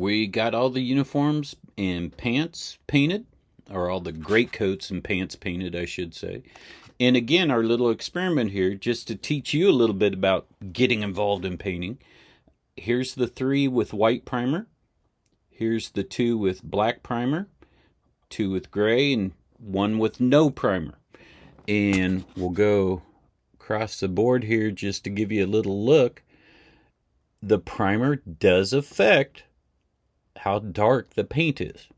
We got all the uniforms and pants painted, or all the greatcoats and pants painted, I should say. And again, our little experiment here, just to teach you a little bit about getting involved in painting. Here's the 3 with white primer. Here's the 2 with black primer, 2 with gray, and 1 with no primer. And we'll go across the board here just to give you a little look. The primer does affect how dark the paint is,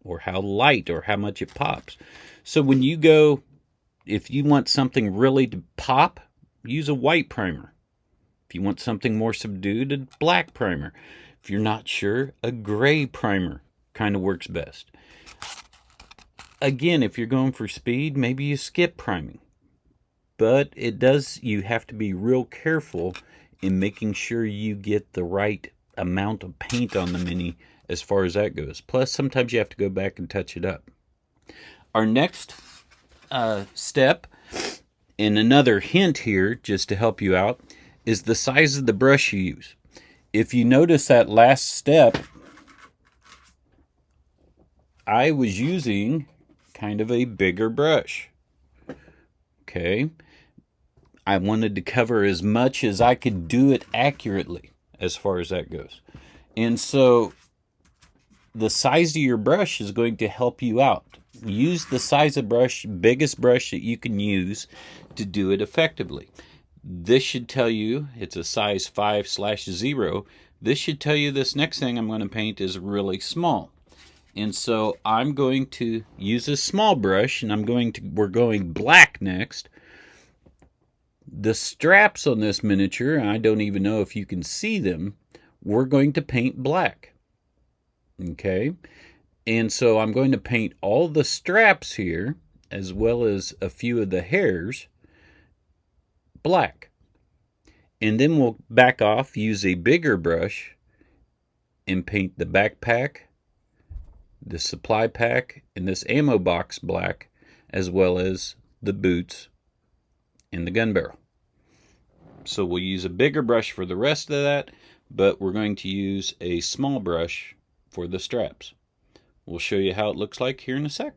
or how light, or how much it pops. So when you go, if you want something really to pop, use a white primer. If you want something more subdued, a black primer. If you're not sure, a gray primer kind of works best. Again, if you're going for speed, maybe you skip priming. But you have to be real careful in making sure you get the right amount of paint on the Mini as far as that goes. Plus, sometimes you have to go back and touch it up. Our next step, and another hint here just to help you out, is the size of the brush you use. If you notice that last step, I was using kind of a bigger brush. Okay. I wanted to cover as much as I could do it accurately as far as that goes. And so the size of your brush is going to help you out. Use the size of brush, biggest brush that you can use to do it effectively. This should tell you it's a size 5/0. This should tell you this next thing I'm going to paint is really small. And so I'm going to use a small brush, and we're going black next. The straps on this miniature, I don't even know if you can see them, we're going to paint black. Okay? And so I'm going to paint all the straps here, as well as a few of the hairs, black. And then we'll back off, use a bigger brush, and paint the backpack, the supply pack, and this ammo box black, as well as the boots and the gun barrel. So we'll use a bigger brush for the rest of that, but we're going to use a small brush for the straps. We'll show you how it looks like here in a sec.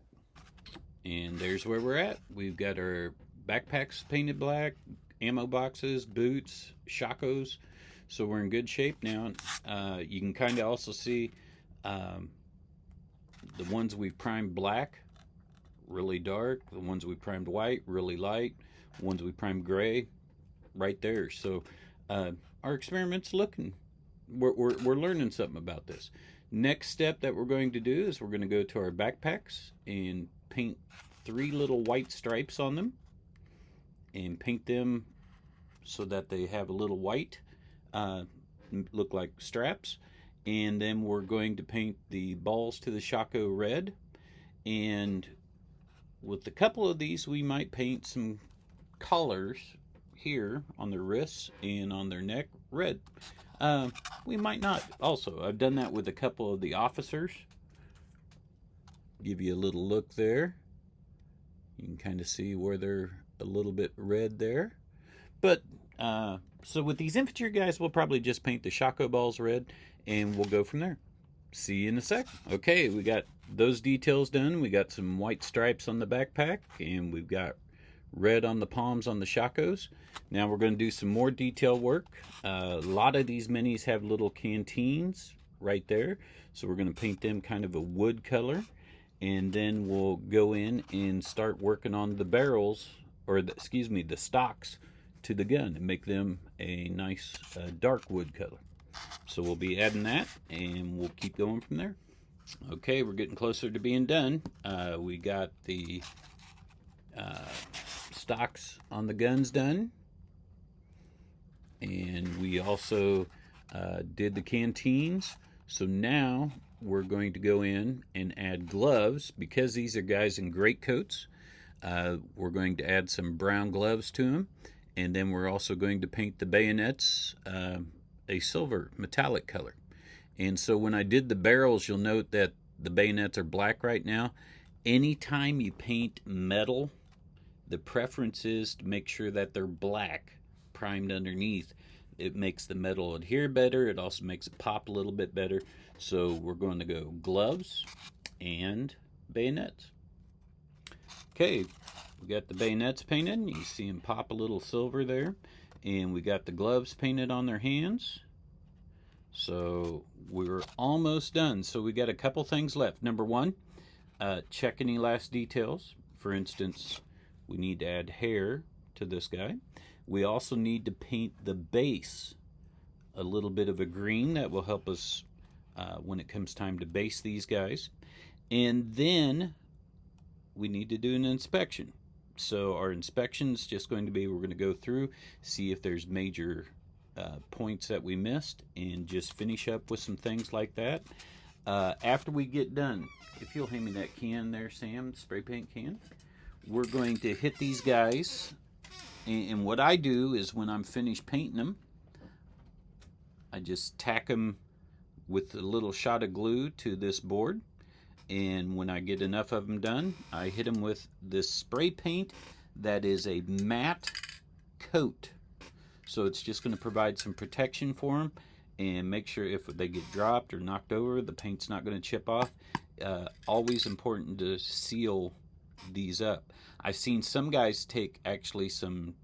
And there's where we're at. We've got our backpacks painted black, ammo boxes, boots, shakos. So we're in good shape now. You can kind of also see the ones we primed black, really dark. The ones we primed white, really light. The ones we primed gray, right there. So our experiment's looking, we're learning something about this. Next step that we're going to do is we're going to go to our backpacks and paint 3 little white stripes on them, and paint them so that they have a little white, look like straps. And then we're going to paint the balls to the Shako red, and with a couple of these we might paint some collars here on their wrists and on their neck red. We might not also. I've done that with a couple of the officers. Give you a little look there. You can kind of see where they're a little bit red there. But so with these infantry guys, we'll probably just paint the Shako balls red, and we'll go from there. See you in a sec. Okay, we got those details done. We got some white stripes on the backpack, and we've got red on the palms on the Shakos. Now we're going to do some more detail work. A lot of these minis have little canteens right there, so we're going to paint them kind of a wood color, and then we'll go in and start working on the barrels, or the stocks to the gun, and make them a nice dark wood color. So we'll be adding that, and we'll keep going from there. Okay, we're getting closer to being done. We got the stocks on the guns done, and we also did the canteens. So now we're going to go in and add gloves, because these are guys in greatcoats. We're going to add some brown gloves to them, and then we're also going to paint the bayonets a silver metallic color. And so when I did the barrels, you'll note that the bayonets are black right now. Anytime you paint metal, the preference is to make sure that they're black, primed underneath. It makes the metal adhere better. It also makes it pop a little bit better. So we're going to go gloves and bayonets. Okay, we got the bayonets painted. You see them pop a little silver there. And we got the gloves painted on their hands. So we're almost done. So we got a couple things left. Number one, check any last details. For instance, we need to add hair to this guy. We also need to paint the base a little bit of a green. That will help us when it comes time to base these guys. And then we need to do an inspection. So our inspection is just going to be, we're going to go through, see if there's major points that we missed, and just finish up with some things like that. After we get done, if you'll hand me that can there, Sam, spray paint can, we're going to hit these guys. And what I do is when I'm finished painting them, I just tack them with a little shot of glue to this board. And when I get enough of them done, I hit them with this spray paint that is a matte coat. So it's just going to provide some protection for them and make sure if they get dropped or knocked over, the paint's not going to chip off. Always important to seal these up. I've seen some guys take actually some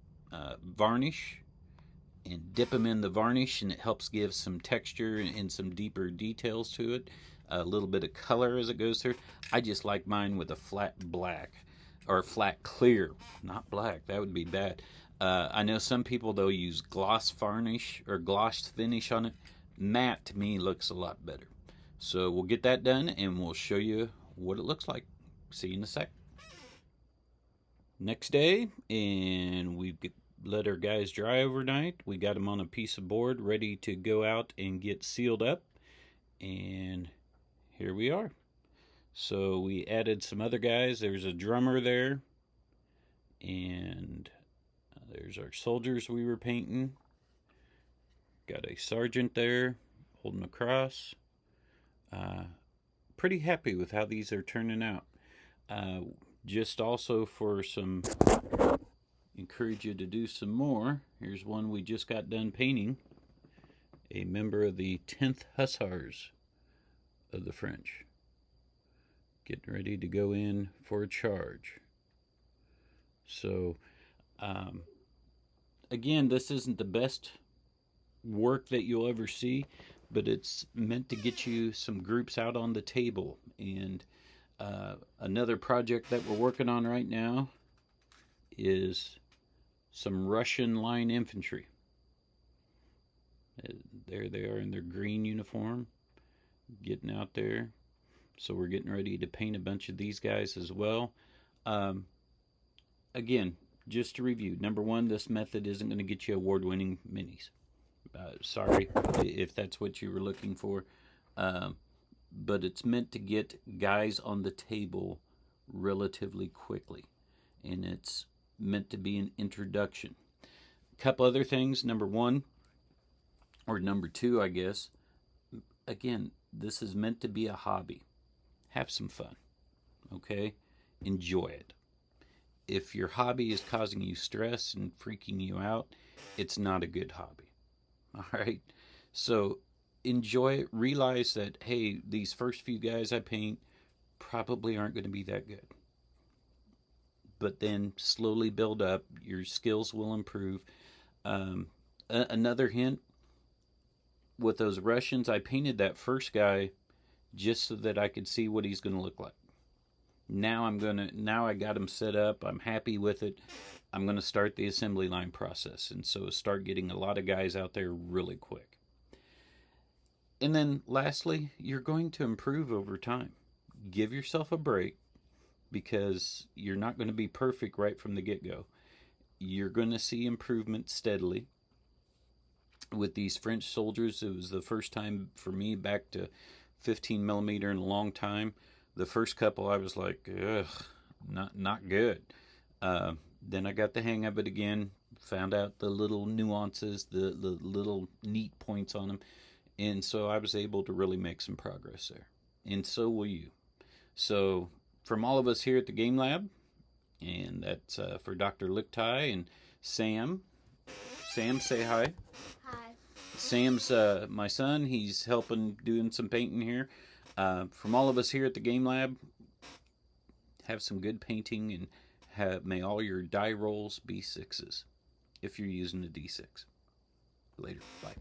varnish and dip them in the varnish, and it helps give some texture and some deeper details to it, a little bit of color as it goes through. I just like mine with a flat black or flat clear, not black. That would be bad. I know some people, they'll use gloss varnish or gloss finish on it. Matte to me looks a lot better. So we'll get that done and we'll show you what it looks like. See you in a sec. Next day, and we've let our guys dry overnight. We got them on a piece of board ready to go out and get sealed up. And here we are. So we added some other guys. There's a drummer there. And there's our soldiers we were painting. Got a sergeant there holding a cross. Pretty happy with how these are turning out. Just also for some, encourage you to do some more. Here's one we just got done painting. A member of the 10th Hussars of the French. Getting ready to go in for a charge. So, again, this isn't the best work that you'll ever see, but it's meant to get you some groups out on the table. And another project that we're working on right now is some Russian line infantry. There they are in their green uniform, getting out there. So we're getting ready to paint a bunch of these guys as well. Again, just to review, number one, this method isn't going to get you award-winning minis. Sorry if that's what you were looking for. But it's meant to get guys on the table relatively quickly. And it's meant to be an introduction. A couple other things. Number one, or number two, I guess. Again, this is meant to be a hobby. Have some fun. Okay? Enjoy it. If your hobby is causing you stress and freaking you out, it's not a good hobby. All right? So enjoy it. Realize that, hey, these first few guys I paint probably aren't going to be that good. But then slowly build up. Your skills will improve. Another hint, with those Russians, I painted that first guy just so that I could see what he's going to look like. Now I got him set up. I'm happy with it. I'm going to start the assembly line process. And so start getting a lot of guys out there really quick. And then lastly, you're going to improve over time. Give yourself a break, because you're not going to be perfect right from the get-go. You're going to see improvement steadily. With these French soldiers, it was the first time for me back to 15 millimeter in a long time. The first couple I was like, ugh, not good. Then I got the hang of it again, found out the little nuances, the little neat points on them. And so I was able to really make some progress there. And so will you. So from all of us here at the Game Lab, and that's for Dr. Lichtai and Sam. Sam, say hi. Hi. Sam's my son. He's helping doing some painting here. From all of us here at the Game Lab, have some good painting, and may all your die rolls be 6s if you're using a D6. Later. Bye.